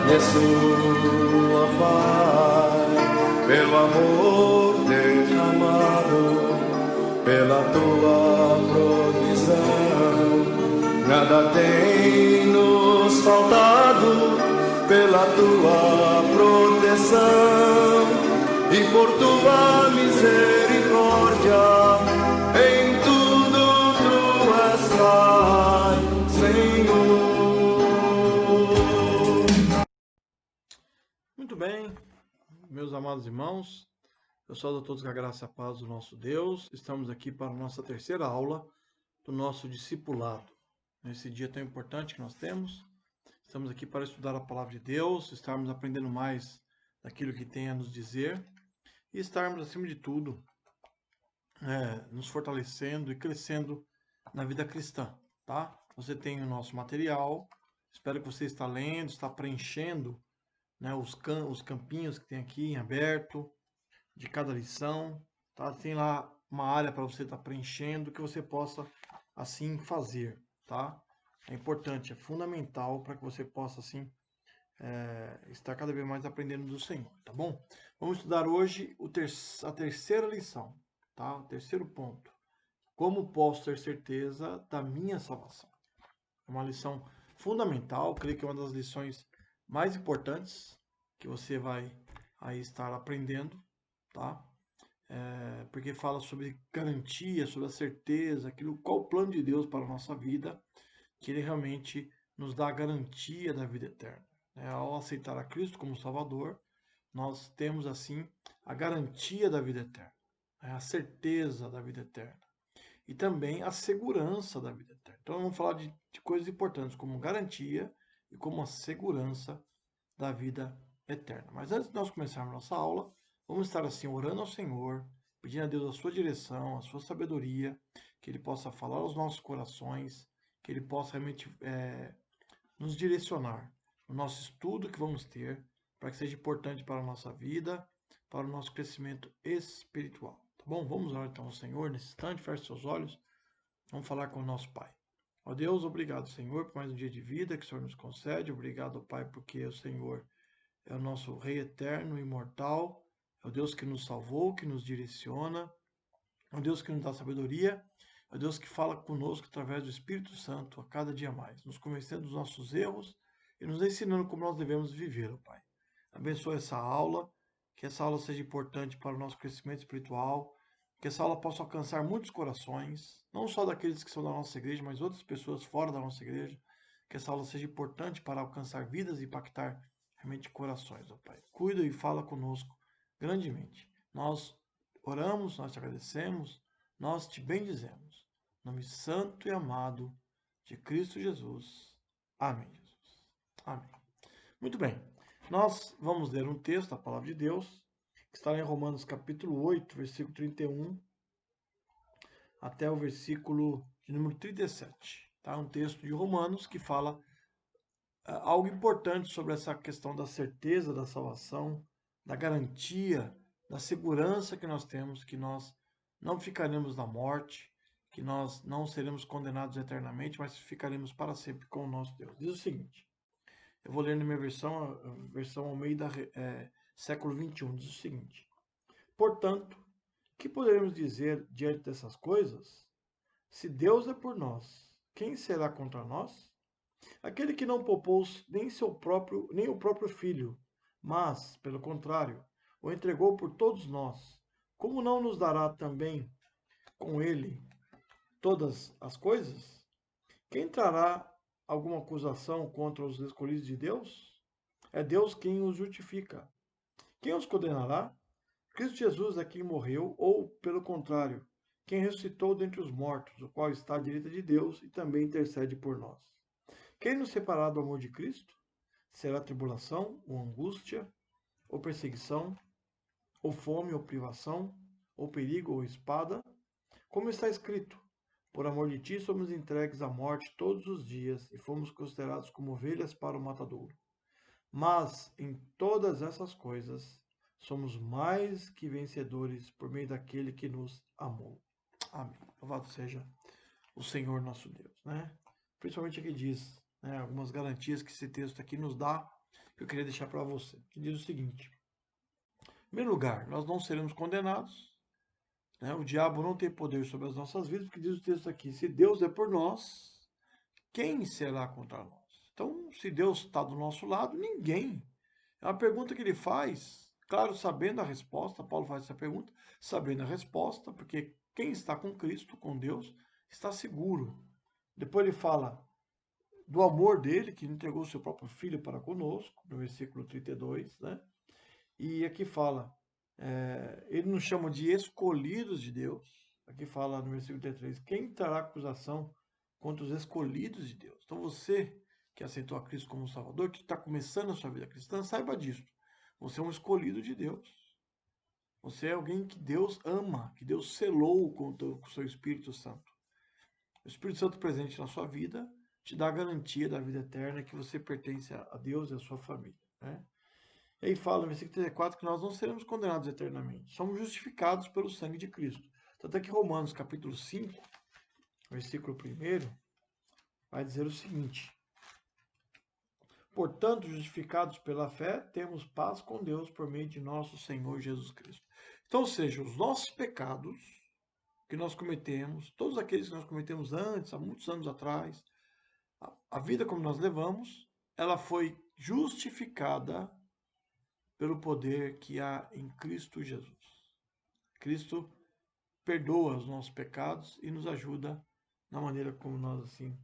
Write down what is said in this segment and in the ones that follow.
Agradeço, ó Pai, pelo amor derramado, pela tua provisão. Nada tem nos faltado, pela tua proteção e por tua misericórdia. Em tudo tu és Pai, Senhor. Muito bem, meus amados irmãos, eu saúdo a todos com a graça e a paz do nosso Deus. Estamos aqui para a nossa terceira aula do nosso discipulado. Nesse dia tão importante que nós temos, estamos aqui para estudar a palavra de Deus, estarmos aprendendo mais daquilo que tem a nos dizer e estarmos, acima de tudo, nos fortalecendo e crescendo na vida cristã, tá? Você tem o nosso material, espero que você está lendo, está preenchendo, né, os campinhos que tem aqui em aberto, de cada lição, tá? Tem lá uma área para você estar preenchendo, que você possa assim fazer, tá? É importante, é fundamental para que você possa assim estar cada vez mais aprendendo do Senhor, tá bom? Vamos estudar hoje a terceira lição, tá? O terceiro ponto. Como posso ter certeza da minha salvação? É uma lição fundamental, creio que é uma das lições mais importantes que você vai aí estar aprendendo, tá? Porque fala sobre garantia, sobre a certeza, qual o plano de Deus para a nossa vida, que Ele realmente nos dá a garantia da vida eterna. Ao aceitar a Cristo como Salvador, nós temos assim a garantia da vida eterna, a certeza da vida eterna e também a segurança da vida eterna. Então vamos falar de coisas importantes como garantia e como a segurança da vida eterna. Mas antes de nós começarmos nossa aula, vamos estar assim orando ao Senhor, pedindo a Deus a sua direção, a sua sabedoria, que Ele possa falar aos nossos corações, que Ele possa realmente nos direcionar no nosso estudo que vamos ter, para que seja importante para a nossa vida, para o nosso crescimento espiritual. Tá bom? Vamos orar então ao Senhor nesse instante, feche seus olhos, vamos falar com o nosso Pai. Ó Deus, obrigado, Senhor, por mais um dia de vida que o Senhor nos concede. Obrigado, Pai, porque o Senhor é o nosso Rei eterno e imortal. É o Deus que nos salvou, que nos direciona. É o Deus que nos dá sabedoria. É o Deus que fala conosco através do Espírito Santo a cada dia mais, nos convencendo dos nossos erros e nos ensinando como nós devemos viver, ó Pai. Abençoa essa aula, que essa aula seja importante para o nosso crescimento espiritual, que essa aula possa alcançar muitos corações, não só daqueles que são da nossa igreja, mas outras pessoas fora da nossa igreja. Que essa aula seja importante para alcançar vidas e impactar realmente corações, ó Pai. Cuida e fala conosco grandemente. Nós oramos, nós te agradecemos, nós te bendizemos. Em nome santo e amado de Cristo Jesus. Amém, Jesus. Amém. Muito bem. Nós vamos ler um texto da Palavra de Deus, que está em Romanos capítulo 8, versículo 31, até o versículo de número 37. Tá? Um texto de Romanos que fala algo importante sobre essa questão da certeza da salvação, da garantia, da segurança que nós temos, que nós não ficaremos na morte, que nós não seremos condenados eternamente, mas ficaremos para sempre com o nosso Deus. Diz o seguinte, eu vou ler na minha versão, a versão Almeida século 21, diz o seguinte: portanto, que poderemos dizer diante dessas coisas? Se Deus é por nós, quem será contra nós? Aquele que não poupou nem o próprio filho, mas, pelo contrário, o entregou por todos nós, como não nos dará também com ele todas as coisas? Quem trará alguma acusação contra os escolhidos de Deus? É Deus quem os justifica. Quem os condenará? Cristo Jesus é quem morreu, ou, pelo contrário, quem ressuscitou dentre os mortos, o qual está à direita de Deus e também intercede por nós. Quem nos separar do amor de Cristo? Será tribulação, ou angústia, ou perseguição, ou fome, ou privação, ou perigo, ou espada? Como está escrito, por amor de ti somos entregues à morte todos os dias e fomos considerados como ovelhas para o matadouro. Mas em todas essas coisas somos mais que vencedores por meio daquele que nos amou. Amém. Louvado seja o Senhor nosso Deus, né? Principalmente aqui diz, né, algumas garantias que esse texto aqui nos dá, que eu queria deixar para você, que diz o seguinte: em primeiro lugar, nós não seremos condenados, né? O diabo não tem poder sobre as nossas vidas, porque diz o texto aqui: se Deus é por nós, quem será contra nós? Então, se Deus está do nosso lado, ninguém. É uma pergunta que ele faz, claro, sabendo a resposta. Paulo faz essa pergunta, sabendo a resposta, porque quem está com Cristo, com Deus, está seguro. Depois ele fala do amor dele, que entregou o seu próprio filho para conosco, no versículo 32, né? E aqui fala, ele nos chama de escolhidos de Deus. Aqui fala no versículo 33, quem terá acusação contra os escolhidos de Deus? Então você que aceitou a Cristo como Salvador, que está começando a sua vida cristã, saiba disso. Você é um escolhido de Deus. Você é alguém que Deus ama, que Deus selou com o seu Espírito Santo. O Espírito Santo presente na sua vida te dá a garantia da vida eterna, que você pertence a Deus e a sua família, né? E aí fala no versículo 34 que nós não seremos condenados eternamente. Somos justificados pelo sangue de Cristo. Tanto é que Romanos capítulo 5, versículo 1, vai dizer o seguinte: portanto, justificados pela fé, temos paz com Deus por meio de nosso Senhor Jesus Cristo. Então, ou seja, os nossos pecados que nós cometemos, todos aqueles que nós cometemos antes, há muitos anos atrás, a vida como nós levamos, ela foi justificada pelo poder que há em Cristo Jesus. Cristo perdoa os nossos pecados e nos ajuda na maneira como nós assim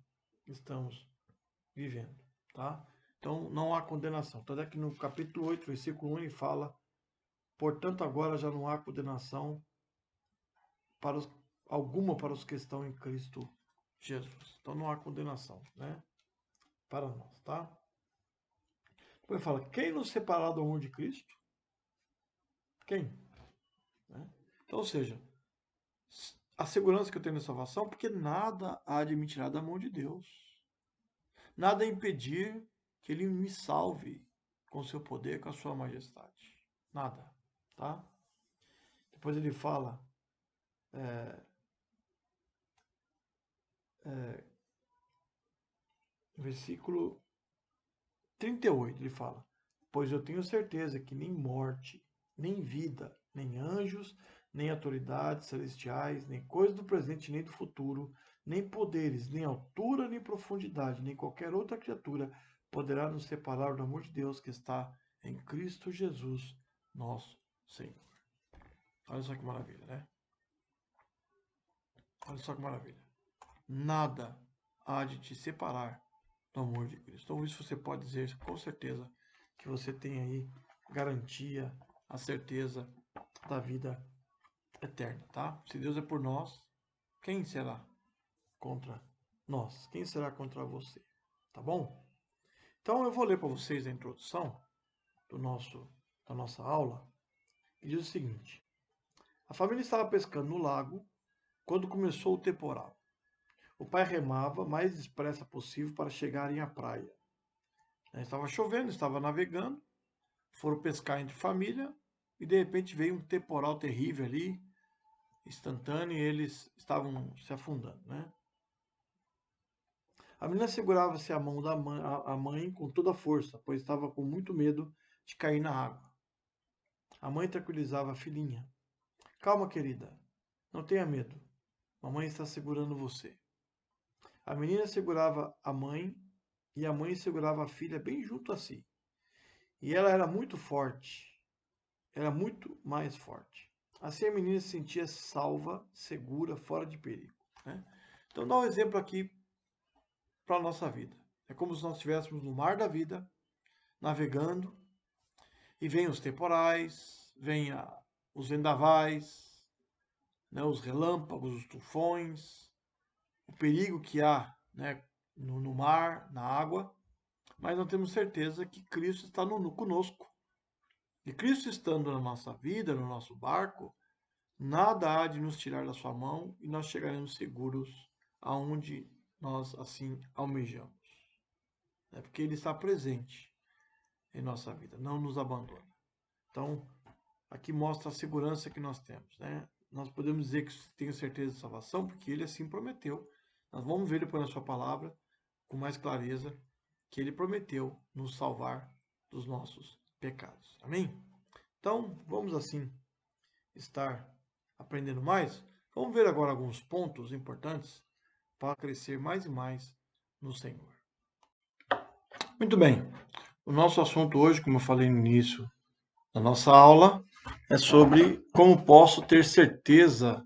estamos vivendo, tá? Então não há condenação. Tanto é que no capítulo 8, versículo 1, ele fala: portanto, agora já não há condenação alguma para os que estão em Cristo Jesus. Então não há condenação, né? Para nós, tá? Depois fala: quem nos separará do amor de Cristo? Quem? Né? Então, ou seja, a segurança que eu tenho na salvação, porque nada há de me tirar da mão de Deus. Nada a impedir que Ele me salve com seu poder, com a sua majestade. Nada, tá? Depois ele fala, no versículo 38, ele fala: pois eu tenho certeza que nem morte, nem vida, nem anjos, nem autoridades celestiais, nem coisas do presente, nem do futuro, nem poderes, nem altura, nem profundidade, nem qualquer outra criatura poderá nos separar do amor de Deus que está em Cristo Jesus, nosso Senhor. Olha só que maravilha, né? Olha só que maravilha. Nada há de te separar do amor de Cristo. Então isso você pode dizer com certeza, que você tem aí garantia, a certeza da vida eterna, tá? Se Deus é por nós, quem será contra nós? Quem será contra você? Tá bom? Então eu vou ler para vocês a introdução da nossa aula, que diz o seguinte: a família estava pescando no lago quando começou o temporal. O pai remava o mais depressa possível para chegarem à praia. Estava chovendo, estava navegando, foram pescar entre família e de repente veio um temporal terrível ali, instantâneo, e eles estavam se afundando, né? A menina segurava-se a mão da mãe com toda a força, pois estava com muito medo de cair na água. A mãe tranquilizava a filhinha: calma, querida, não tenha medo. Mamãe está segurando você. A menina segurava a mãe e a mãe segurava a filha bem junto a si. E ela era muito forte, era muito mais forte. Assim a menina se sentia salva, segura, fora de perigo, né? Então dá um exemplo aqui para a nossa vida. É como se nós estivéssemos no mar da vida, navegando, e vêm os temporais, vêm os vendavais, né, os relâmpagos, os tufões, o perigo que há, né, no mar, na água, mas nós temos certeza que Cristo está conosco. E Cristo estando na nossa vida, no nosso barco, nada há de nos tirar da sua mão e nós chegaremos seguros aonde nós assim almejamos. É porque Ele está presente em nossa vida, não nos abandona. Então, aqui mostra a segurança que nós temos, né? Nós podemos dizer que tenho certeza de salvação, porque Ele assim prometeu. Nós vamos ver depois na sua palavra, com mais clareza, que Ele prometeu nos salvar dos nossos pecados. Amém? Então, vamos assim estar aprendendo mais. Vamos ver agora alguns pontos importantes para crescer mais e mais no Senhor. Muito bem. O nosso assunto hoje, como eu falei no início da nossa aula, é sobre como posso ter certeza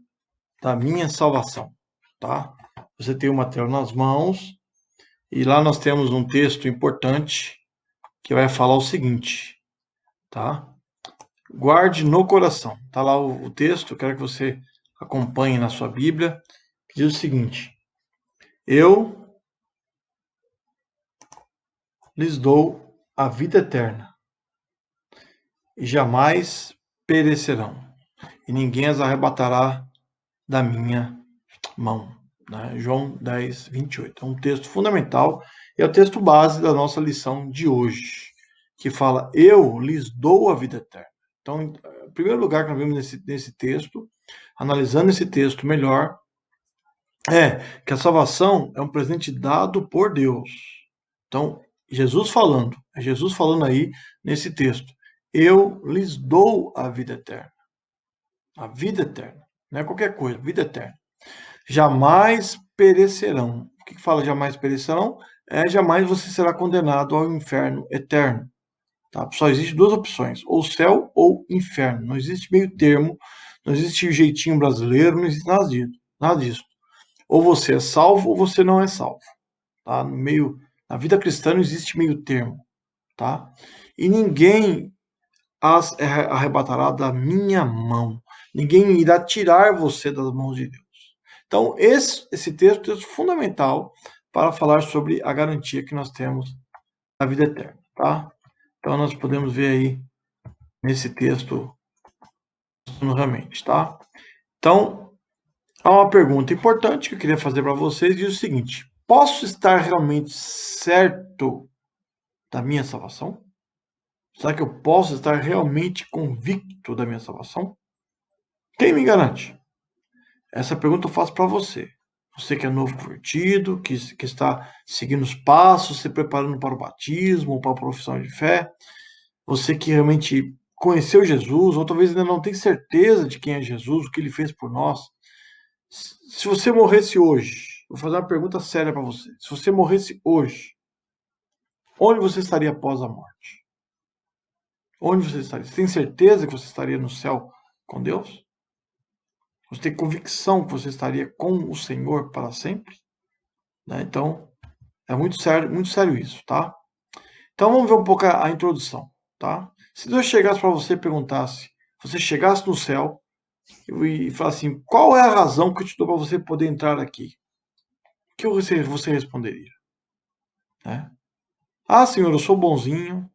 da minha salvação, tá? Você tem o material nas mãos e lá nós temos um texto importante que vai falar o seguinte, tá? Guarde no coração. Tá lá o texto, eu quero que você acompanhe na sua Bíblia, que diz o seguinte: eu lhes dou a vida eterna e jamais perecerão, e ninguém as arrebatará da minha mão. Né? João 10, 28. É um texto fundamental e é o texto base da nossa lição de hoje, que fala: eu lhes dou a vida eterna. Então, em primeiro lugar que nós vemos nesse texto, analisando esse texto melhor, é que a salvação é um presente dado por Deus. Então, é Jesus falando aí nesse texto: eu lhes dou a vida eterna. A vida eterna. Não é qualquer coisa, vida eterna. Jamais perecerão. O que fala jamais perecerão? Jamais você será condenado ao inferno eterno. Tá? Só existe duas opções, ou céu ou inferno. Não existe meio termo, não existe jeitinho brasileiro, não existe nada disso. Ou você é salvo ou você não é salvo. Tá? Na vida cristã não existe meio termo. Tá? E ninguém as arrebatará da minha mão. Ninguém irá tirar você das mãos de Deus. Então, esse texto é fundamental para falar sobre a garantia que nós temos da vida eterna. Tá? Então, nós podemos ver aí nesse texto realmente. Tá? Então, há uma pergunta importante que eu queria fazer para vocês, diz o seguinte: posso estar realmente certo da minha salvação? Será que eu posso estar realmente convicto da minha salvação? Quem me garante? Essa pergunta eu faço para você. Você que é novo convertido, que está seguindo os passos, se preparando para o batismo ou para a profissão de fé. Você que realmente conheceu Jesus, ou talvez ainda não tem certeza de quem é Jesus, o que ele fez por nós. Se você morresse hoje, vou fazer uma pergunta séria para você. Se você morresse hoje, onde você estaria após a morte? Onde você estaria? Você tem certeza que você estaria no céu com Deus? Você tem convicção que você estaria com o Senhor para sempre? Né? Então, é muito sério isso, tá? Então, vamos ver um pouco a introdução, tá? Se Deus chegasse para você e perguntasse, você chegasse no céu e falasse assim, qual é a razão que eu te dou para você poder entrar aqui? O que você responderia? Né? Ah, Senhor, eu sou bonzinho,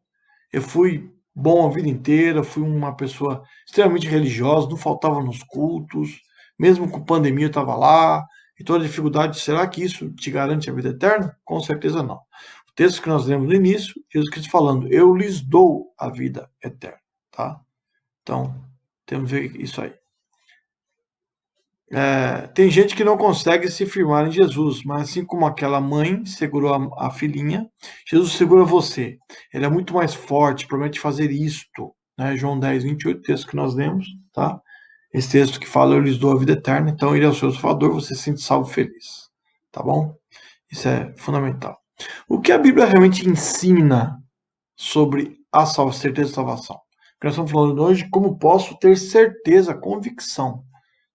eu fui bom a vida inteira, fui uma pessoa extremamente religiosa, não faltava nos cultos, mesmo com pandemia eu estava lá, e toda dificuldade, será que isso te garante a vida eterna? Com certeza não. O texto que nós lemos no início, Jesus Cristo falando, eu lhes dou a vida eterna, tá? Então, temos que ver isso aí. Tem gente que não consegue se firmar em Jesus, mas assim como aquela mãe segurou a filhinha, Jesus segura você. Ele é muito mais forte, promete fazer isto. Né? João 10, 28, texto que nós lemos, tá? Esse texto que fala, eu lhes dou a vida eterna, então ele é o seu salvador, você se sente salvo e feliz. Tá bom? Isso é fundamental. O que a Bíblia realmente ensina sobre a certeza de salvação? Nós estamos falando hoje como posso ter certeza, convicção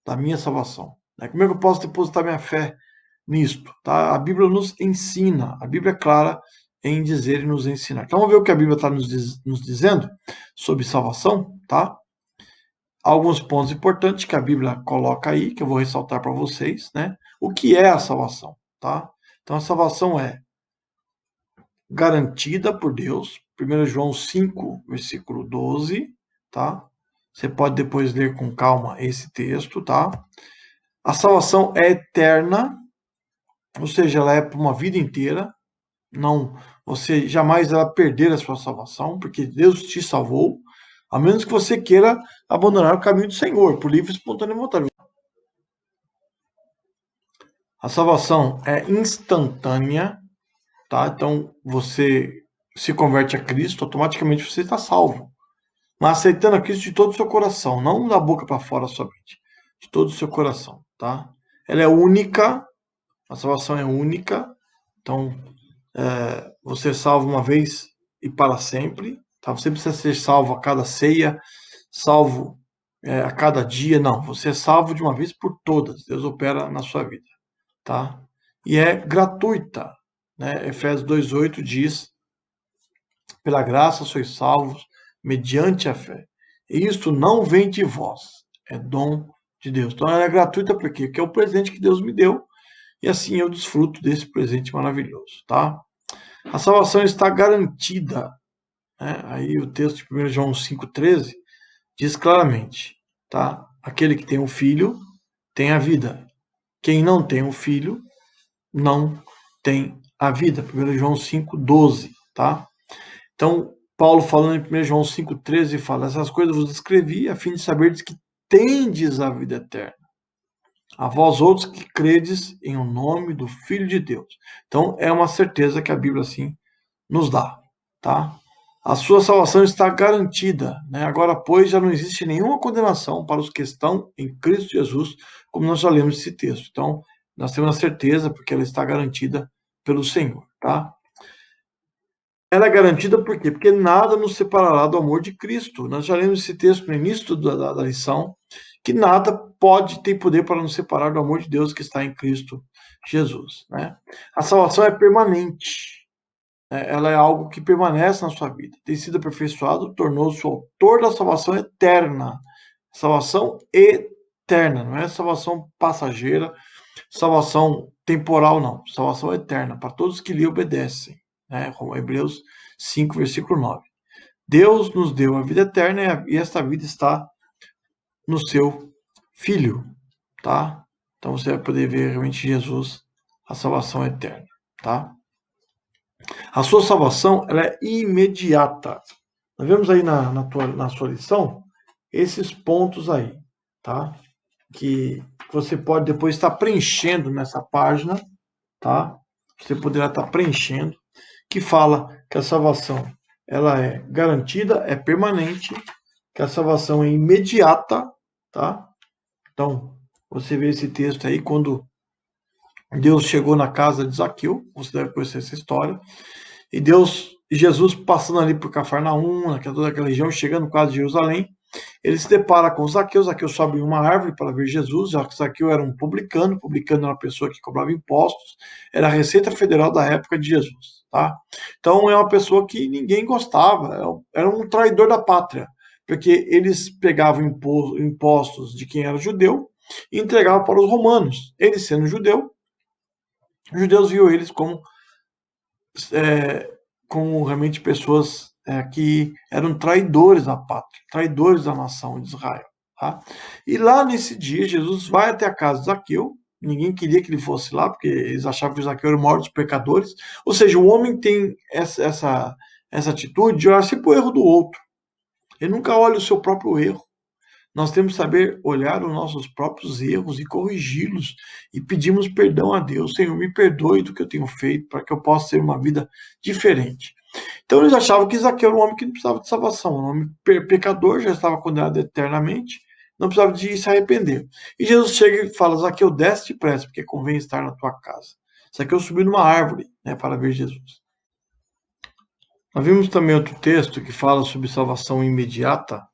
da minha salvação. Né? Como é que eu posso depositar minha fé nisto? Tá? A Bíblia nos ensina, a Bíblia é clara em dizer e nos ensinar. Então vamos ver o que a Bíblia está nos dizendo sobre salvação, tá? Alguns pontos importantes que a Bíblia coloca aí, que eu vou ressaltar para vocês, né? O que é a salvação, tá? Então a salvação é garantida por Deus, 1 João 5, versículo 12, tá? Você pode depois ler com calma esse texto, tá? A salvação é eterna, ou seja, ela é para uma vida inteira. Não, você jamais vai perder a sua salvação, porque Deus te salvou, a menos que você queira abandonar o caminho do Senhor, por livre e espontânea vontade. A salvação é instantânea, tá? Então, você se converte a Cristo, automaticamente você está salvo. Mas aceitando a Cristo de todo o seu coração, não da boca para fora somente, de todo o seu coração, tá? Ela é única, a salvação é única, então você é salvo uma vez e para sempre, tá? Você precisa ser salvo a cada ceia, salvo a cada dia, não. Você é salvo de uma vez por todas. Deus opera na sua vida, tá? E é gratuita, né? Efésios 2:8 diz: pela graça sois salvos mediante a fé. E isto não vem de vós, é dom de Deus. Então ela é gratuita por quê? Porque é o presente que Deus me deu e assim eu desfruto desse presente maravilhoso, tá? A salvação está garantida, né? Aí o texto de 1 João 5,13 diz claramente, tá? Aquele que tem um filho tem a vida. Quem não tem um filho não tem a vida. 1 João 5,12, tá? Então, Paulo falando em 1 João 5,13 fala: essas coisas vos escrevi a fim de saberdes que tendes a vida eterna. A vós outros que credes em o nome do Filho de Deus. Então, é uma certeza que a Bíblia assim nos dá, tá? A sua salvação está garantida, né? Agora, pois, já não existe nenhuma condenação para os que estão em Cristo Jesus, como nós já lemos esse texto. Então, nós temos a certeza, porque ela está garantida pelo Senhor, tá? Ela é garantida por quê? Porque nada nos separará do amor de Cristo. Nós já lemos esse texto no início da lição, que nada pode ter poder para nos separar do amor de Deus que está em Cristo Jesus, né? A salvação é permanente. Ela é algo que permanece na sua vida. Tem sido aperfeiçoado, tornou-se o autor da salvação eterna. Salvação eterna, não é salvação passageira, salvação temporal, não. Salvação eterna, para todos que lhe obedecem, né? Como Hebreus 5, versículo 9. Deus nos deu a vida eterna e esta vida está no seu Filho, tá? Então você vai poder ver realmente Jesus, a salvação eterna, tá? A sua salvação ela é imediata. Nós vemos aí na sua lição esses pontos aí, tá? Que você pode depois estar preenchendo nessa página, tá? Você poderá estar preenchendo, que fala que a salvação ela é garantida, é permanente, que a salvação é imediata, tá? Então, você vê esse texto aí quando Deus chegou na casa de Zaqueu, você deve conhecer essa história, e Jesus passando ali por Cafarnaum, toda aquela região, chegando quase de Jerusalém, ele se depara com Zaqueu sobe em uma árvore para ver Jesus, já que Zaqueu era um publicano era uma pessoa que cobrava impostos, era a Receita Federal da época de Jesus, tá? Então é uma pessoa que ninguém gostava, era um traidor da pátria, porque eles pegavam impostos de quem era judeu e entregavam para os romanos. Ele sendo judeu, os judeus viam eles como realmente pessoas que eram traidores da pátria, traidores da nação de Israel. Tá? E lá nesse dia, Jesus vai até a casa de Zaqueu, ninguém queria que ele fosse lá, porque eles achavam que Zaqueu era o maior dos pecadores, ou seja, o homem tem essa atitude de olhar sempre o erro do outro, ele nunca olha o seu próprio erro. Nós temos que saber olhar os nossos próprios erros e corrigi-los e pedimos perdão a Deus. Senhor, me perdoe do que eu tenho feito para que eu possa ter uma vida diferente. Então eles achavam que Zaqueu era um homem que não precisava de salvação, um homem pecador, já estava condenado eternamente, não precisava de se arrepender. E Jesus chega e fala: Zaqueu, desce depressa, porque convém estar na tua casa. Zaqueu subiu numa árvore, né, para ver Jesus. Nós vimos também outro texto que fala sobre salvação imediata,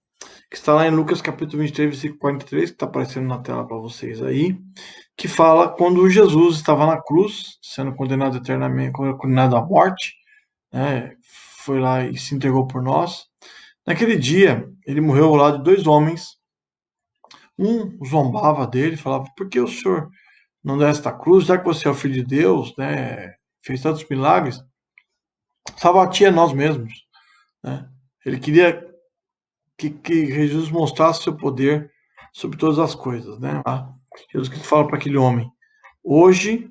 que está lá em Lucas capítulo 23, versículo 43, que está aparecendo na tela para vocês aí, que fala quando Jesus estava na cruz, sendo condenado eternamente, condenado à morte, né, foi lá e se entregou por nós. Naquele dia, ele morreu ao lado de dois homens. Um zombava dele, falava: por que o senhor não desce da cruz, já que você é o Filho de Deus, né, fez tantos milagres, salva-te a nós mesmos. Né? Ele queria que Jesus mostrasse seu poder sobre todas as coisas, né? Jesus que fala para aquele homem: hoje,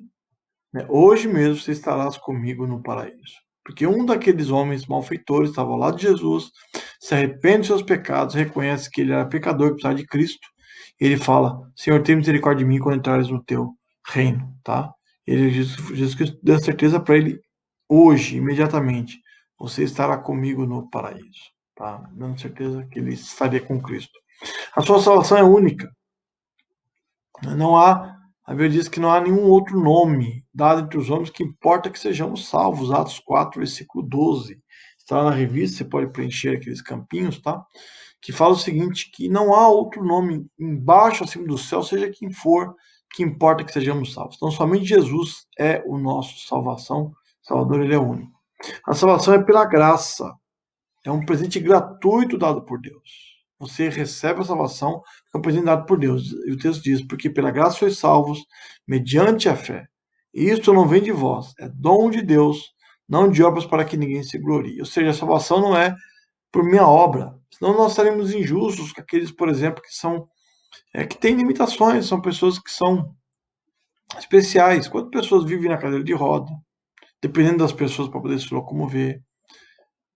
né, hoje mesmo você estarás comigo no paraíso. Porque um daqueles homens malfeitores estava ao lado de Jesus, se arrepende dos seus pecados, reconhece que ele era pecador, precisava de Cristo, e ele fala: Senhor, tenha misericórdia de mim quando entrares no teu reino, tá? Jesus Cristo deu certeza para ele hoje, imediatamente: você estará comigo no paraíso. Tá? Dando certeza que ele estaria com Cristo. A sua salvação é única. Não há, a Bíblia diz que não há nenhum outro nome dado entre os homens que importa que sejamos salvos. Atos 4, versículo 12. Está lá na revista, você pode preencher aqueles campinhos, tá? Que fala o seguinte, que não há outro nome embaixo, acima do céu, seja quem for, que importa que sejamos salvos. Então, somente Jesus é o nosso salvação. Salvador, ele é único. A salvação é pela graça. É um presente gratuito dado por Deus. Você recebe a salvação, é um presente dado por Deus. E o texto diz, porque pela graça sois salvos, mediante a fé. E isto não vem de vós, é dom de Deus, não de obras para que ninguém se glorie. Ou seja, a salvação não é por minha obra. Senão nós seremos injustos com aqueles, por exemplo, que são que têm limitações, são pessoas que são especiais. Quantas pessoas vivem na cadeira de roda, dependendo das pessoas para poder se locomover,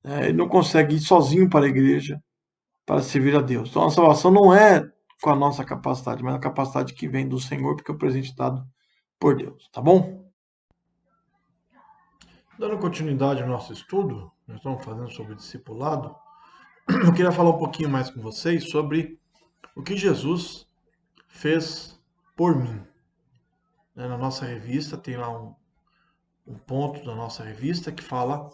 ele não consegue ir sozinho para a igreja para servir a Deus. Então a salvação não é com a nossa capacidade, mas a capacidade que vem do Senhor, porque é o presente dado por Deus, tá bom? Dando continuidade ao nosso estudo, nós estamos fazendo sobre discipulado, eu queria falar um pouquinho mais com vocês sobre o que Jesus fez por mim. Na nossa revista, tem lá um ponto da nossa revista que fala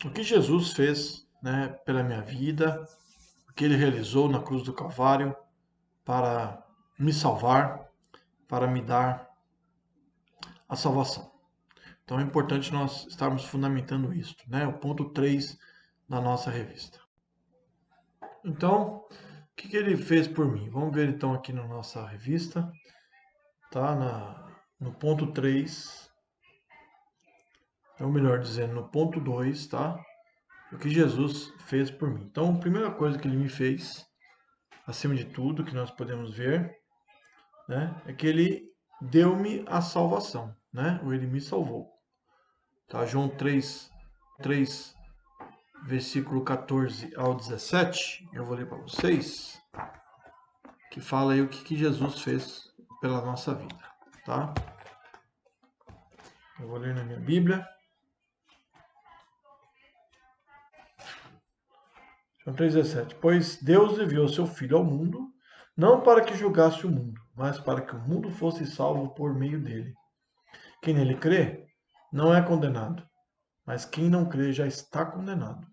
o que Jesus fez, né, pela minha vida, o que ele realizou na cruz do Calvário para me salvar, para me dar a salvação. Então é importante nós estarmos fundamentando isso, né? O ponto 3 da nossa revista. Então, o que ele fez por mim? Vamos ver então aqui na nossa revista, tá? No ponto 3, ou melhor dizendo, no ponto 2, tá? O que Jesus fez por mim. Então, a primeira coisa que ele me fez, acima de tudo, que nós podemos ver, né, é que ele deu-me a salvação, né? Ou ele me salvou. Tá? João 3, versículo 14 ao 17, eu vou ler para vocês, que fala aí o que Jesus fez pela nossa vida, tá? Eu vou ler na minha Bíblia. João 3,17. Pois Deus enviou seu Filho ao mundo, não para que julgasse o mundo, mas para que o mundo fosse salvo por meio dele. Quem nele crê, não é condenado, mas quem não crê já está condenado,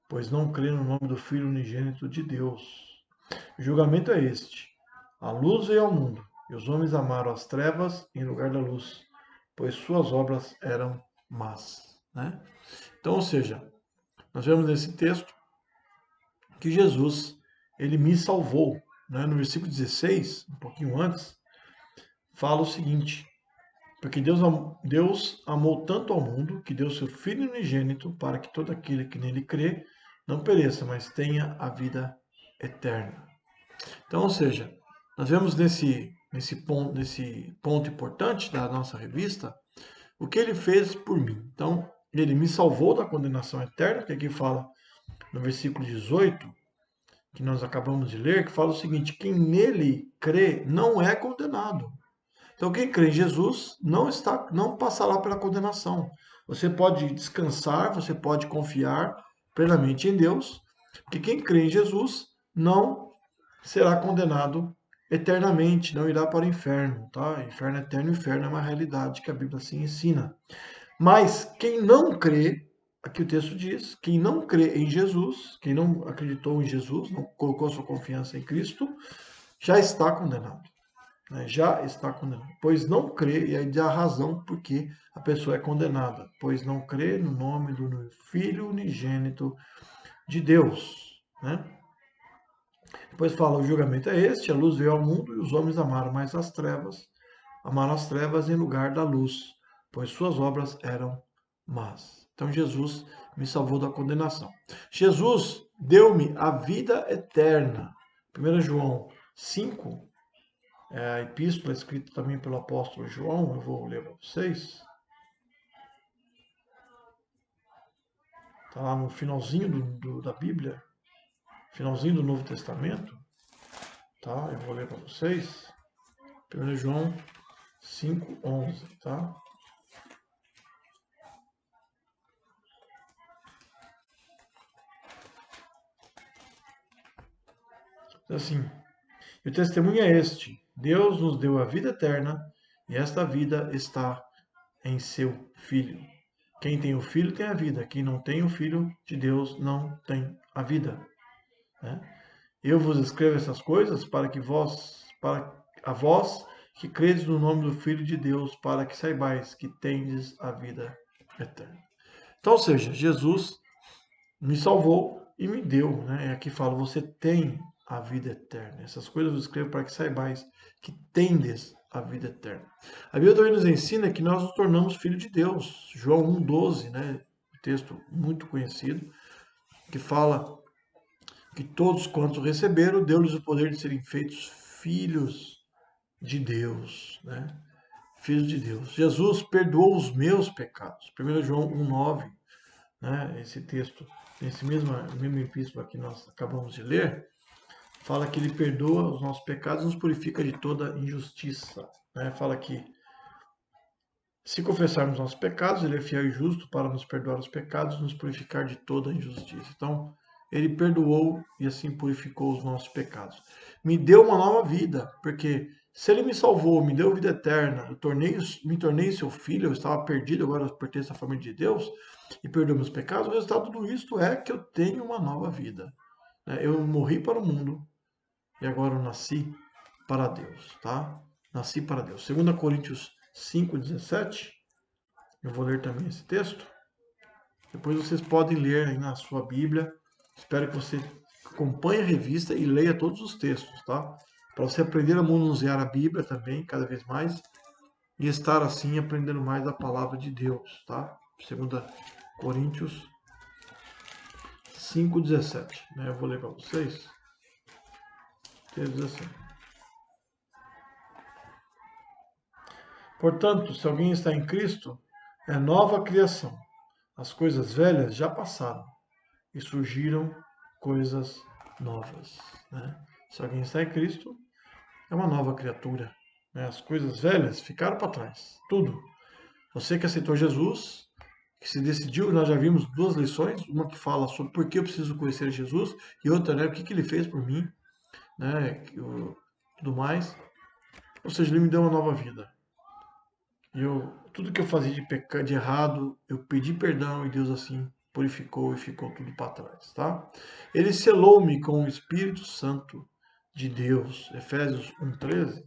pois não crê no nome do Filho unigênito de Deus. O julgamento é este: a luz veio ao mundo, e os homens amaram as trevas em lugar da luz, pois suas obras eram más. Né? Então, ou seja, nós vemos nesse texto que Jesus, ele me salvou. Né? No versículo 16, um pouquinho antes, fala o seguinte: porque Deus amou tanto ao mundo que deu seu Filho unigênito para que todo aquele que nele crê não pereça, mas tenha a vida eterna. Então, ou seja, nós vemos nesse ponto importante da nossa revista o que ele fez por mim. Então, ele me salvou da condenação eterna, que aqui fala no versículo 18, que nós acabamos de ler, que fala o seguinte: quem nele crê não é condenado. Então, quem crê em Jesus não passará pela condenação. Você pode descansar, você pode confiar plenamente em Deus, porque quem crê em Jesus não será condenado eternamente, não irá para o inferno, tá? Inferno eterno, inferno é uma realidade que a Bíblia assim ensina. Mas quem não crê, aqui o texto diz, quem não crê em Jesus, quem não acreditou em Jesus, não colocou sua confiança em Cristo, já está condenado. Né? Já está condenado. Pois não crê, e aí dá a razão porque a pessoa é condenada, pois não crê no nome do Filho unigênito de Deus. Né? Depois fala, o julgamento é este, a luz veio ao mundo e os homens amaram as trevas em lugar da luz, pois suas obras eram más. Então Jesus me salvou da condenação. Jesus deu-me a vida eterna. 1 João 5, a epístola escrita também pelo apóstolo João, eu vou ler para vocês. Está lá no finalzinho da Bíblia, finalzinho do Novo Testamento. Tá? Eu vou ler para vocês. 1 João 5:11, tá? Assim, e o testemunho é este: Deus nos deu a vida eterna e esta vida está em seu Filho. Quem tem o Filho tem a vida. Quem não tem o Filho de Deus não tem a vida. Né? Eu vos escrevo essas coisas para a vós que credes no nome do Filho de Deus, para que saibais que tendes a vida eterna. Então, ou seja, Jesus me salvou e me deu, né? Aqui fala, você tem a vida eterna. Essas coisas eu escrevo para que saibais que tendes a vida eterna. A Bíblia também nos ensina que nós nos tornamos filhos de Deus. João 1,12, né? Um texto muito conhecido, que fala que todos quantos receberam, deu-lhes o poder de serem feitos filhos de Deus, né? Filhos de Deus. Jesus perdoou os meus pecados. 1 João 1,9, né? Esse texto, nesse mesmo epístola que nós acabamos de ler, fala que ele perdoa os nossos pecados e nos purifica de toda injustiça. Né? Fala que se confessarmos nossos pecados, ele é fiel e justo para nos perdoar os pecados e nos purificar de toda injustiça. Então, ele perdoou e assim purificou os nossos pecados. Me deu uma nova vida, porque se ele me salvou, me deu vida eterna, me tornei seu filho, eu estava perdido, agora eu pertenço à família de Deus, e perdoou meus pecados, o resultado de tudo isto é que eu tenho uma nova vida. Eu morri para o mundo e agora eu nasci para Deus, tá? Nasci para Deus. 2 Coríntios 5,17, eu vou ler também esse texto. Depois vocês podem ler aí na sua Bíblia. Espero que você acompanhe a revista e leia todos os textos, tá? Para você aprender a manusear a Bíblia também, cada vez mais, e estar assim aprendendo mais a palavra de Deus, tá? 2 Coríntios 5,17, né? Eu vou ler para vocês. Diz assim: portanto, se alguém está em Cristo, é nova criação. As coisas velhas já passaram e surgiram coisas novas. Né? Se alguém está em Cristo, é uma nova criatura. Né? As coisas velhas ficaram para trás. Tudo. Você que aceitou Jesus, que se decidiu, nós já vimos duas lições, uma que fala sobre por que eu preciso conhecer Jesus, e outra, né, o que ele fez por mim, né, tudo mais. Ou seja, ele me deu uma nova vida. Tudo que eu fazia de errado, eu pedi perdão e Deus assim purificou e ficou tudo para trás, tá? Ele selou-me com o Espírito Santo de Deus. Efésios 1,13.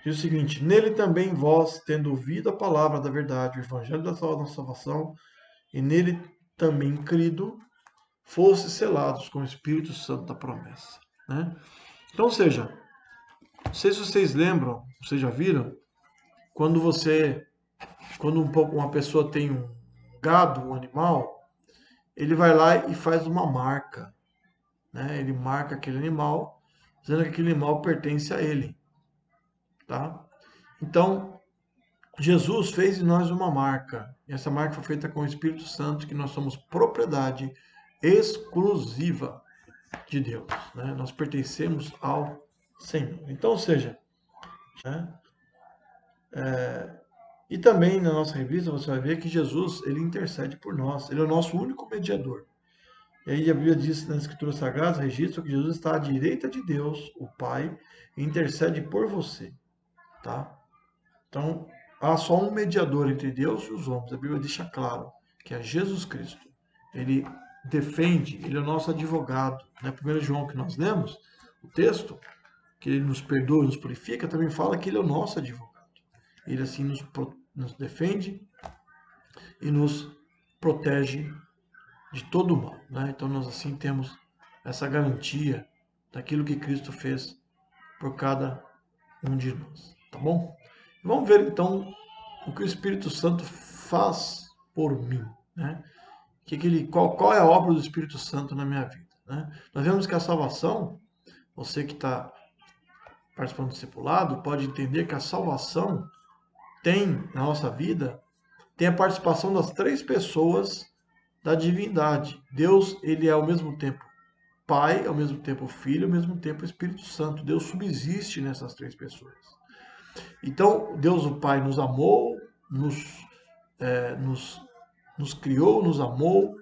Diz o seguinte: nele também vós, tendo ouvido a palavra da verdade, o evangelho da nossa salvação, e nele também crido, fosse selados com o Espírito Santo da promessa, né? Então, ou seja, não sei se vocês lembram, vocês já viram, quando uma pessoa tem um gado, um animal, ele vai lá e faz uma marca, né? Ele marca aquele animal, dizendo que aquele animal pertence a ele, tá? Então, Jesus fez em nós uma marca. E essa marca foi feita com o Espírito Santo, que nós somos propriedade exclusiva de Deus, né? Nós pertencemos ao Senhor. Então, ou seja, né? E também na nossa revista você vai ver que Jesus, ele intercede por nós. Ele é o nosso único mediador. E aí a Bíblia diz nas Escrituras Sagradas, registra que Jesus está à direita de Deus, o Pai, e intercede por você, tá? Então, há só um mediador entre Deus e os homens. A Bíblia deixa claro que é Jesus Cristo. Ele defende, ele é o nosso advogado. Né? 1 João que nós lemos, o texto, que ele nos perdoa e nos purifica, também fala que ele é o nosso advogado. Ele assim nos defende e nos protege de todo o mal. Né? Então nós assim temos essa garantia daquilo que Cristo fez por cada um de nós. Tá bom? Vamos ver então o que o Espírito Santo faz por mim. Né? Qual é a obra do Espírito Santo na minha vida? Né? Nós vemos que a salvação, você que está participando do discipulado, pode entender que a salvação tem na nossa vida, tem a participação das três pessoas da divindade. Deus, ele é ao mesmo tempo Pai, ao mesmo tempo Filho, ao mesmo tempo Espírito Santo. Deus subsiste nessas três pessoas. Então, Deus o Pai nos amou, nos criou, nos amou,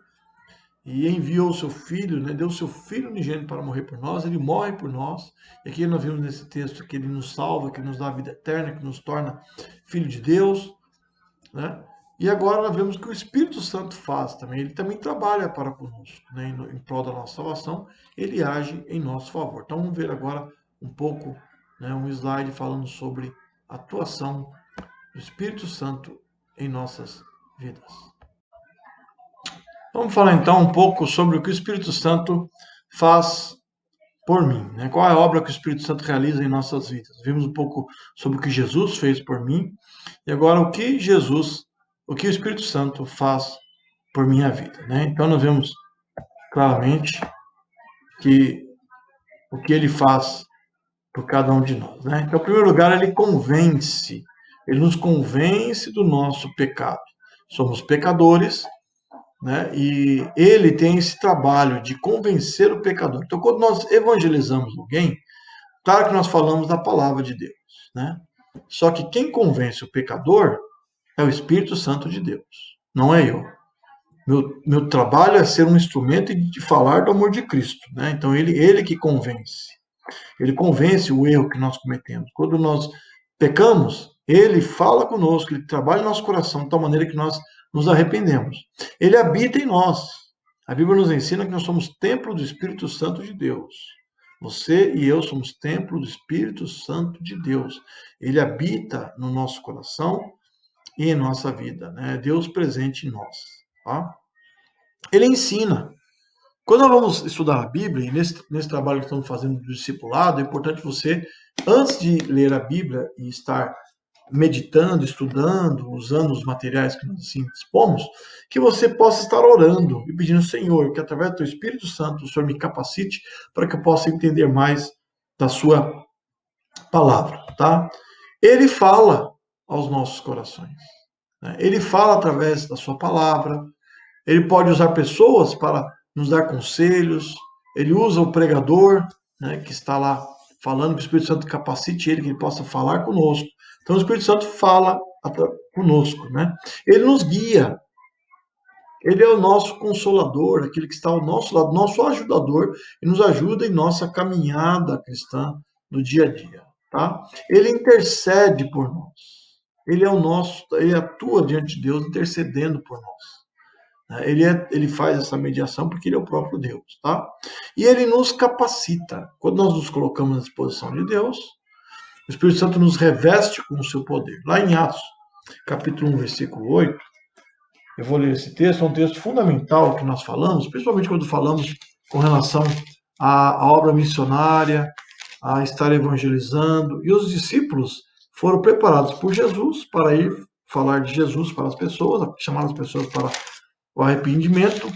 e enviou o seu Filho, né, deu o seu Filho unigênito para morrer por nós, ele morre por nós, e aqui nós vimos nesse texto que ele nos salva, que nos dá a vida eterna, que nos torna filho de Deus, né? E agora nós vemos que o Espírito Santo faz também, ele também trabalha para conosco, né, em prol da nossa salvação, ele age em nosso favor. Então vamos ver agora um pouco, né, um slide falando sobre a atuação do Espírito Santo em nossas vidas. Vamos falar então um pouco sobre o que o Espírito Santo faz por mim, né? Qual é a obra que o Espírito Santo realiza em nossas vidas? Vimos um pouco sobre o que Jesus fez por mim e agora o que o Espírito Santo faz por minha vida, né? Então nós vemos claramente que o que ele faz por cada um de nós, né? Então, em primeiro lugar, ele nos convence do nosso pecado. Somos pecadores, né? E ele tem esse trabalho de convencer o pecador. Então, quando nós evangelizamos alguém, claro que nós falamos da palavra de Deus, né? Só que quem convence o pecador é o Espírito Santo de Deus, não é eu. Meu trabalho é ser um instrumento de falar do amor de Cristo, né? Então, ele que convence. Ele convence o erro que nós cometemos. Quando nós pecamos, ele fala conosco, ele trabalha em nosso coração de tal maneira que nós nos arrependemos. Ele habita em nós. A Bíblia nos ensina que nós somos templo do Espírito Santo de Deus. Você e eu somos templo do Espírito Santo de Deus. Ele habita no nosso coração e em nossa vida, né? Deus presente em nós, tá? Ele ensina. Quando nós vamos estudar a Bíblia, e nesse trabalho que estamos fazendo do discipulado, é importante você, antes de ler a Bíblia e estar meditando, estudando, usando os materiais que nós assim dispomos, que você possa estar orando e pedindo, Senhor, que através do Teu Espírito Santo o Senhor me capacite para que eu possa entender mais da Sua palavra, tá? Ele fala aos nossos corações, né? Ele fala através da Sua palavra, ele pode usar pessoas para nos dar conselhos, ele usa o pregador, né, que está lá falando, que o Espírito Santo capacite ele, que ele possa falar conosco. Então o Espírito Santo fala conosco, né? Ele nos guia, ele é o nosso consolador, aquele que está ao nosso lado, nosso ajudador, e nos ajuda em nossa caminhada cristã no dia a dia, tá? Ele intercede por nós, ele atua diante de Deus intercedendo por nós. Ele faz essa mediação porque ele é o próprio Deus, tá? E ele nos capacita. Quando nós nos colocamos à disposição de Deus, o Espírito Santo nos reveste com o seu poder. Lá em Atos, capítulo 1, versículo 8, eu vou ler esse texto, é um texto fundamental que nós falamos, principalmente quando falamos com relação à obra missionária, a estar evangelizando, e os discípulos foram preparados por Jesus para ir falar de Jesus para as pessoas, chamar as pessoas para o arrependimento,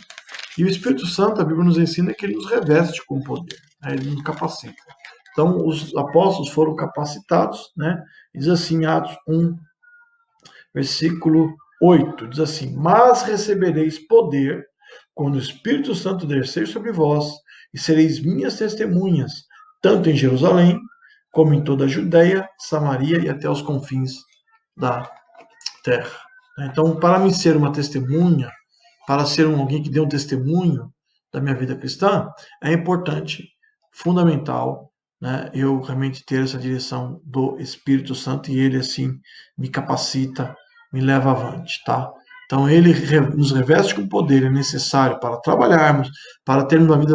e o Espírito Santo, a Bíblia nos ensina que ele nos reveste com poder, né? Ele nos capacita. Então, os apóstolos foram capacitados, né? Diz assim, Atos 1, versículo 8, diz assim, mas recebereis poder quando o Espírito Santo descer sobre vós, e sereis minhas testemunhas, tanto em Jerusalém, como em toda a Judéia, Samaria e até os confins da terra. Então, para mim ser uma testemunha, para ser alguém que dê um testemunho da minha vida cristã, é importante, fundamental, né, eu realmente ter essa direção do Espírito Santo e ele, assim, me capacita, me leva avante, tá? Então, ele nos reveste com poder, é necessário para trabalharmos, para termos uma vida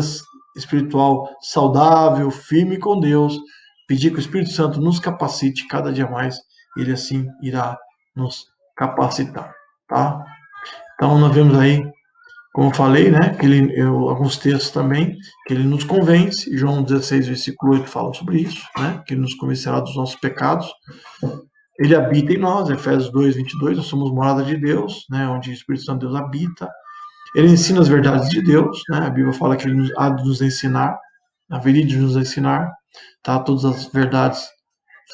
espiritual saudável, firme com Deus, pedir que o Espírito Santo nos capacite cada dia mais, ele, assim, irá nos capacitar, tá? Então, nós vemos aí, como eu falei, né, que alguns textos também, que ele nos convence, João 16, versículo 8 fala sobre isso, né, que ele nos convencerá dos nossos pecados. Ele habita em nós, Efésios 2, 22, nós somos morada de Deus, né, onde o Espírito Santo de Deus habita. Ele ensina as verdades de Deus, né, a Bíblia fala que ele há de nos ensinar, haveria de nos ensinar, tá, todas as verdades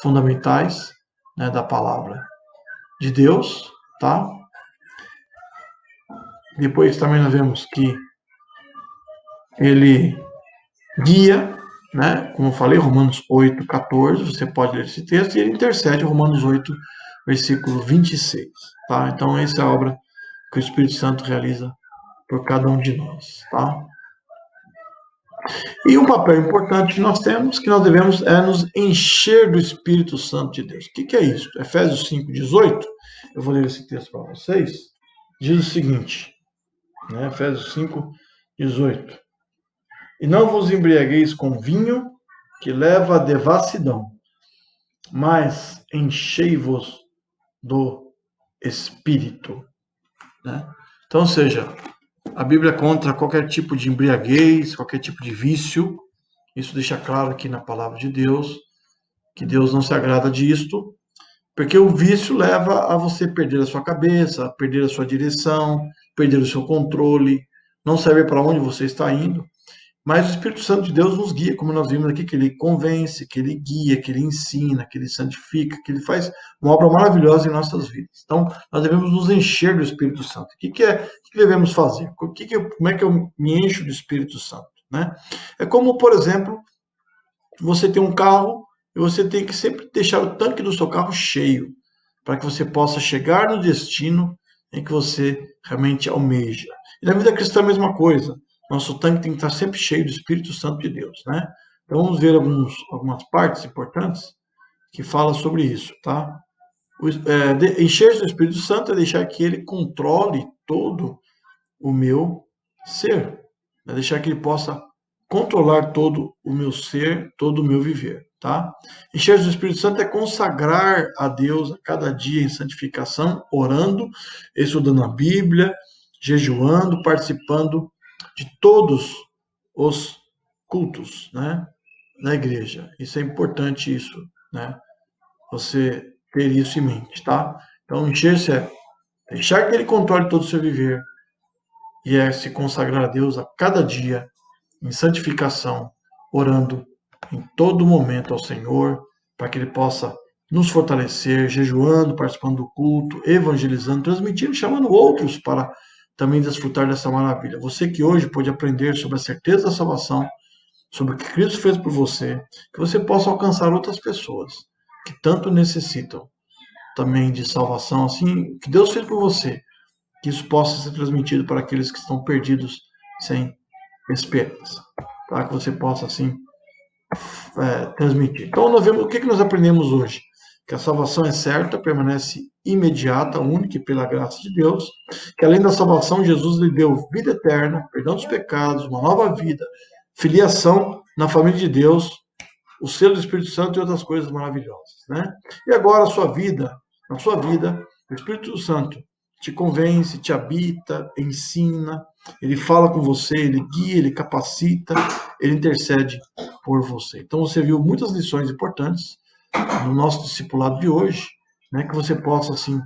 fundamentais, né, da palavra de Deus, tá? Depois também nós vemos que ele guia, né? Como eu falei, Romanos 8, 14, você pode ler esse texto, e ele intercede, Romanos 8, versículo 26. Tá? Então, essa é a obra que o Espírito Santo realiza por cada um de nós, tá? E um papel importante que nós temos, que nós devemos, é nos encher do Espírito Santo de Deus. O que é isso? Efésios 5,18, eu vou ler esse texto para vocês, diz o seguinte, né? Efésios 5,18. E não vos embriagueis com vinho, que leva à devassidão, mas enchei-vos do Espírito. Né? Então, ou seja, a Bíblia é contra qualquer tipo de embriaguez, qualquer tipo de vício. Isso deixa claro aqui na palavra de Deus, que Deus não se agrada disto, porque o vício leva a você perder a sua cabeça, perder a sua direção, perder o seu controle, não saber para onde você está indo. Mas o Espírito Santo de Deus nos guia, como nós vimos aqui, que ele convence, que ele guia, que ele ensina, que ele santifica, que ele faz uma obra maravilhosa em nossas vidas. Então, nós devemos nos encher do Espírito Santo. O que devemos fazer? Como é que eu me encho do Espírito Santo? Né? É como, por exemplo, você tem um carro e você tem que sempre deixar o tanque do seu carro cheio, para que você possa chegar no destino em que você realmente almeja. E na vida cristã é a mesma coisa. Nosso tanque tem que estar sempre cheio do Espírito Santo de Deus, né? Então vamos ver algumas partes importantes que falam sobre isso, tá? Encher-se do Espírito Santo é deixar que ele controle todo o meu ser, é deixar que ele possa controlar todo o meu ser, todo o meu viver, tá? Encher-se do Espírito Santo é consagrar a Deus a cada dia em santificação, orando, estudando a Bíblia, jejuando, participando de todos os cultos, né, da igreja. Isso é importante, isso, né? Você ter isso em mente, tá? Então, encher-se é deixar que ele controle todo o seu viver e é se consagrar a Deus a cada dia em santificação, orando em todo momento ao Senhor, para que ele possa nos fortalecer, jejuando, participando do culto, evangelizando, transmitindo, chamando outros para também desfrutar dessa maravilha. Você que hoje pode aprender sobre a certeza da salvação, sobre o que Cristo fez por você, que você possa alcançar outras pessoas que tanto necessitam também de salvação, assim, que Deus fez por você, que isso possa ser transmitido para aqueles que estão perdidos sem esperança, tá? Que você possa, assim, transmitir. Então, nós vemos, o que nós aprendemos hoje? Que a salvação é certa, permanece imediata, única e pela graça de Deus, que além da salvação, Jesus lhe deu vida eterna, perdão dos pecados, uma nova vida, filiação na família de Deus, o selo do Espírito Santo e outras coisas maravilhosas, né? E agora na sua vida, o Espírito Santo te convence, te habita, ensina, ele fala com você, ele guia, ele capacita, ele intercede por você. Então você viu muitas lições importantes no nosso discipulado de hoje, né? Que você possa, assim,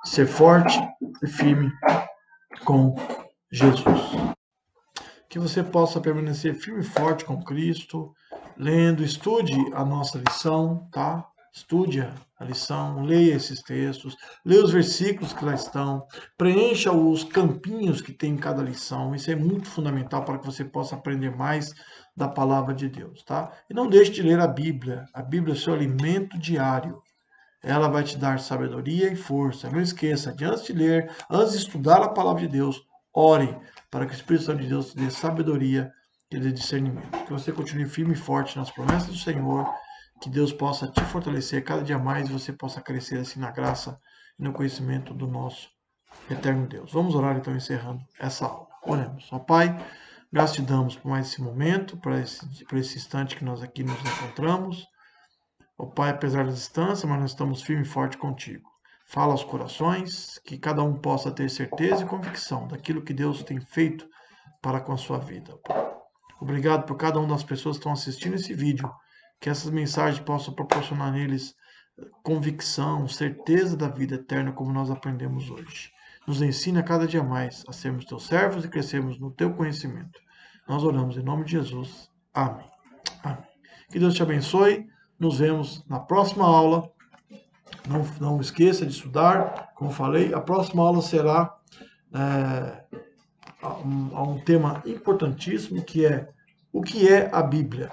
ser forte e firme com Jesus. Que você possa permanecer firme e forte com Cristo, lendo, estude a nossa lição, tá? Estude a lição, leia esses textos, leia os versículos que lá estão, preencha os campinhos que tem em cada lição. Isso é muito fundamental para que você possa aprender mais da palavra de Deus, tá? E não deixe de ler a Bíblia. A Bíblia é o seu alimento diário. Ela vai te dar sabedoria e força. Não esqueça, antes de ler, antes de estudar a palavra de Deus, ore para que o Espírito Santo de Deus te dê sabedoria e dê discernimento. Que você continue firme e forte nas promessas do Senhor, que Deus possa te fortalecer cada dia mais e você possa crescer assim na graça e no conhecimento do nosso eterno Deus. Vamos orar então, encerrando essa aula. Oremos. Ó Pai, graças te damos por mais esse momento, por esse instante que nós aqui nos encontramos. Ó Pai, apesar da distância, mas nós estamos firme e forte contigo. Fala aos corações, que cada um possa ter certeza e convicção daquilo que Deus tem feito para com a sua vida. Obrigado por cada uma das pessoas que estão assistindo esse vídeo, que essas mensagens possam proporcionar neles convicção, certeza da vida eterna, como nós aprendemos hoje. Nos ensina cada dia mais a sermos teus servos e crescermos no teu conhecimento. Nós oramos em nome de Jesus. Amém. Amém. Que Deus te abençoe. Nos vemos na próxima aula. Não esqueça de estudar. Como falei, a próxima aula será um tema importantíssimo, que é o que é a Bíblia.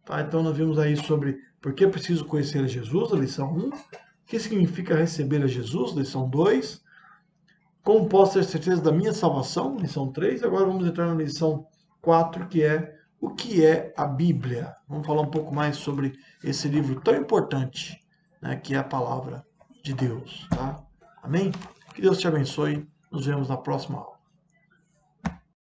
Tá? Então nós vimos aí sobre por que é preciso conhecer a Jesus, a lição 1. O que significa receber a Jesus, lição 2. Como posso ter certeza da minha salvação? Lição 3. Agora vamos entrar na lição 4, que é o que é a Bíblia. Vamos falar um pouco mais sobre esse livro tão importante, né, que é a palavra de Deus. Tá? Amém? Que Deus te abençoe. Nos vemos na próxima aula.